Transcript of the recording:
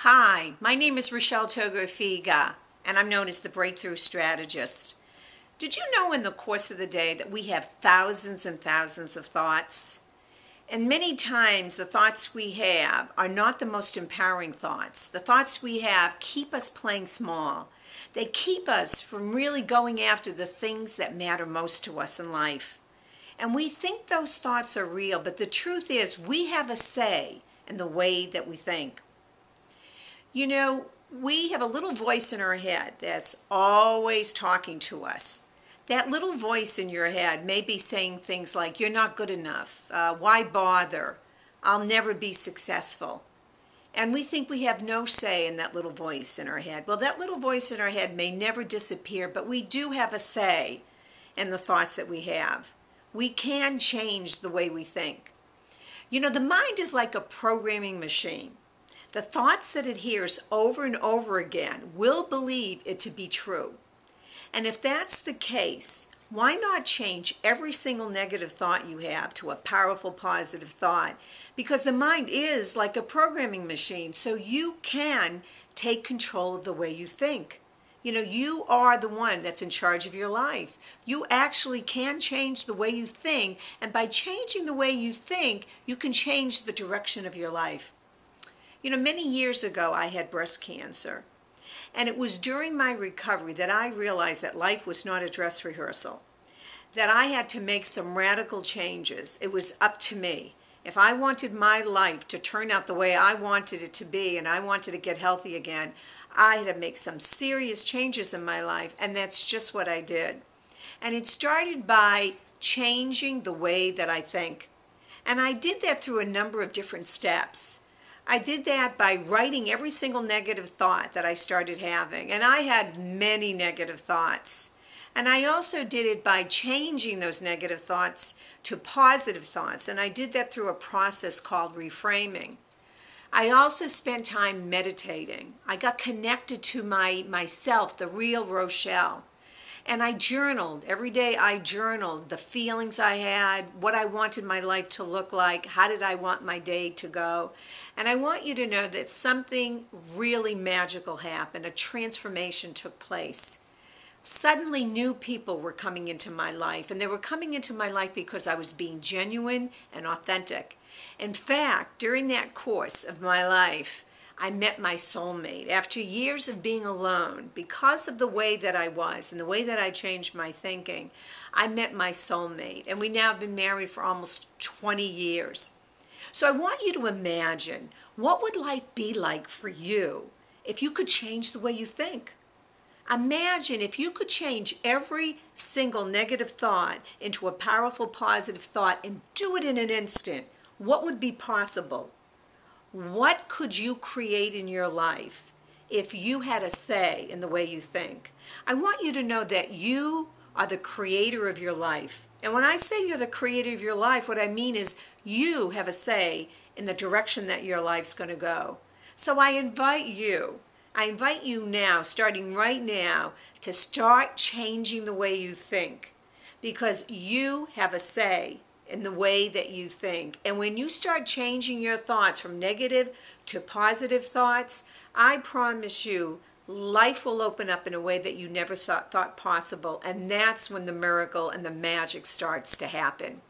Hi, my name is Rochelle Togo-Figa, and I'm known as the Breakthrough Strategist. Did you know in the course of the day that we have thousands and thousands of thoughts? And many times the thoughts we have are not the most empowering thoughts. The thoughts we have keep us playing small. They keep us from really going after the things that matter most to us in life. And we think those thoughts are real, but the truth is we have a say in the way that we think. You know, we have a little voice in our head that's always talking to us. That little voice in your head may be saying things like, you're not good enough, why bother, I'll never be successful. And we think we have no say in that little voice in our head. Well, that little voice in our head may never disappear, but we do have a say in the thoughts that we have. We can change the way we think. You know, the mind is like a programming machine. The thoughts that it hears over and over again will believe it to be true. And if that's the case, why not change every single negative thought you have to a powerful positive thought? Because the mind is like a programming machine, so you can take control of the way you think. You know, you are the one that's in charge of your life. You actually can change the way you think, and by changing the way you think, you can change the direction of your life. You know, many years ago, I had breast cancer. And it was during my recovery that I realized that life was not a dress rehearsal, that I had to make some radical changes. It was up to me. If I wanted my life to turn out the way I wanted it to be and I wanted to get healthy again, I had to make some serious changes in my life, and that's just what I did. And it started by changing the way that I think. And I did that through a number of different steps. I did that by writing every single negative thought that I started having. And I had many negative thoughts. And I also did it by changing those negative thoughts to positive thoughts. And I did that through a process called reframing. I also spent time meditating. I got connected to myself, the real Rochelle. And I journaled. Every day I journaled the feelings I had, what I wanted my life to look like, how did I want my day to go. And I want you to know that something really magical happened. A transformation took place. Suddenly new people were coming into my life, and they were coming into my life because I was being genuine and authentic. In fact, during that course of my life, I met my soulmate. After years of being alone, because of the way that I was and the way that I changed my thinking, I met my soulmate, and we now have been married for almost 20 years. So I want you to imagine, what would life be like for you if you could change the way you think? Imagine if you could change every single negative thought into a powerful positive thought and do it in an instant. What would be possible? What could you create in your life if you had a say in the way you think? I want you to know that you are the creator of your life. And when I say you're the creator of your life, what I mean is you have a say in the direction that your life's going to go. So I invite you now, starting right now, to start changing the way you think, because you have a say in the way that you think. And when you start changing your thoughts from negative to positive thoughts, I promise you, life will open up in a way that you never thought possible. And that's when the miracle and the magic starts to happen.